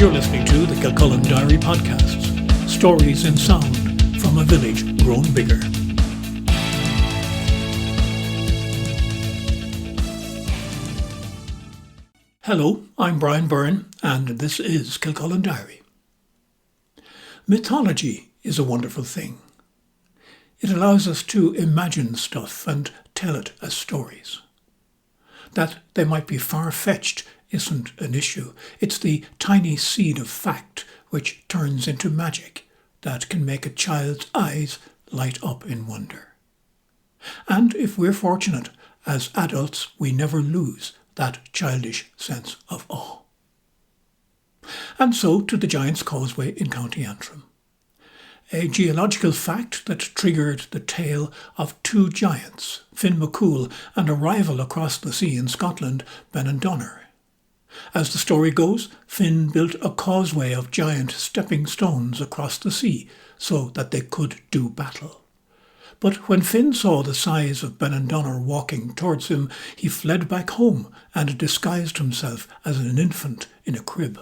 You're listening to the Kilcullen Diary podcasts, stories in sound from a village grown bigger. Hello, I'm Brian Byrne, and this is Kilcullen Diary. Mythology is a wonderful thing. It allows us to imagine stuff and tell it as stories. That they might be far-fetched isn't an issue. It's the tiny seed of fact which turns into magic that can make a child's eyes light up in wonder. And if we're fortunate, as adults we never lose that childish sense of awe. And so to the Giant's Causeway in County Antrim. A geological fact that triggered the tale of two giants, MacCool and a rival across the sea in Scotland, Benandonner. As the story goes, Finn built a causeway of giant stepping stones across the sea so that they could do battle. But when Finn saw the size of Benandonner walking towards him, he fled back home and disguised himself as an infant in a crib.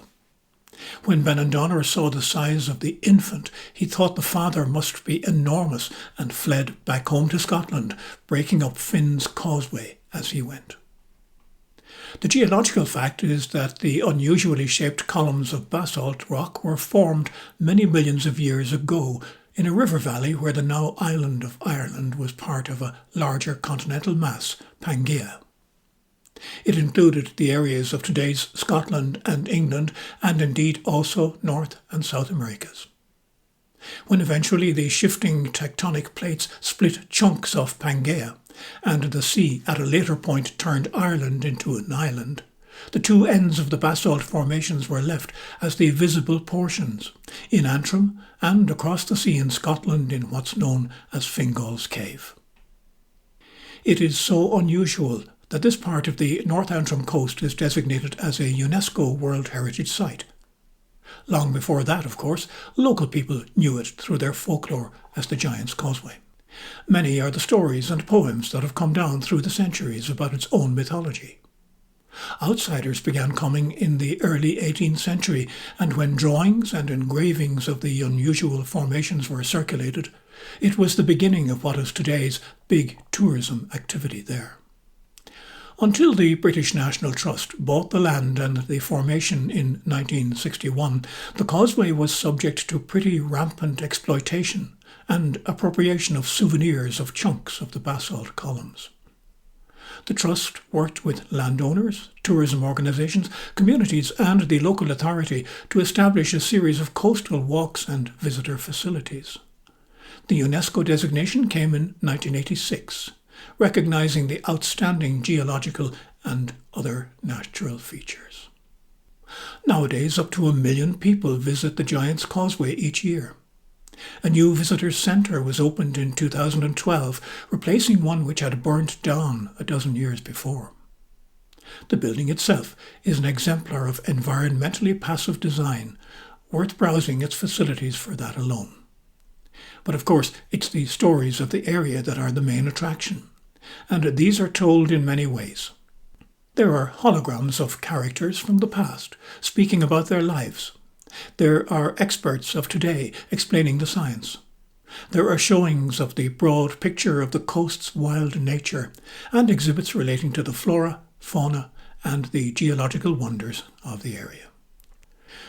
When Benandonner saw the size of the infant, he thought the father must be enormous and fled back home to Scotland, breaking up Finn's causeway as he went. The geological fact is that the unusually shaped columns of basalt rock were formed many millions of years ago in a river valley where the now island of Ireland was part of a larger continental mass, Pangaea. It included the areas of today's Scotland and England, and indeed also North and South Americas. When eventually the shifting tectonic plates split chunks of Pangaea, and the sea at a later point turned Ireland into an island, the two ends of the basalt formations were left as the visible portions, in Antrim and across the sea in Scotland in what's known as Fingal's Cave. It is so unusual that this part of the North Antrim coast is designated as a UNESCO World Heritage Site. Long before that, of course, local people knew it through their folklore as the Giant's Causeway. Many are the stories and poems that have come down through the centuries about its own mythology. Outsiders began coming in the early 18th century, and when drawings and engravings of the unusual formations were circulated, it was the beginning of what is today's big tourism activity there. Until the British National Trust bought the land and the formation in 1961, the causeway was subject to pretty rampant exploitation and appropriation of souvenirs of chunks of the basalt columns. The Trust worked with landowners, tourism organisations, communities and the local authority to establish a series of coastal walks and visitor facilities. The UNESCO designation came in 1986, recognising the outstanding geological and other natural features. Nowadays, up to 1 million people visit the Giant's Causeway each year. A new visitor centre was opened in 2012, replacing one which had burnt down a dozen years before. The building itself is an exemplar of environmentally passive design, worth browsing its facilities for that alone. But of course, it's the stories of the area that are the main attraction, and these are told in many ways. There are holograms of characters from the past, speaking about their lives. There are experts of today explaining the science. There are showings of the broad picture of the coast's wild nature and exhibits relating to the flora, fauna and the geological wonders of the area.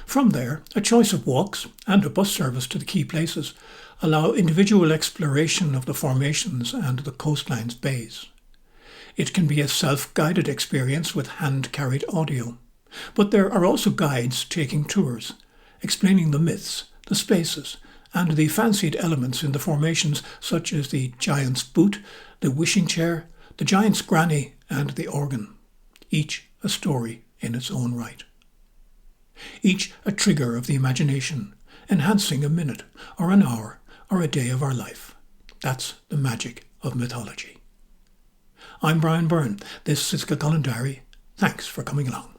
From there, a choice of walks and a bus service to the key places allow individual exploration of the formations and the coastline's bays. It can be a self-guided experience with hand-carried audio, but there are also guides taking tours, explaining the myths, the spaces, and the fancied elements in the formations such as the giant's boot, the wishing chair, the giant's granny, and the organ, each a story in its own right. Each a trigger of the imagination, enhancing a minute, or an hour, or a day of our life. That's the magic of mythology. I'm Brian Byrne. This is Kilcullen Diary. Thanks for coming along.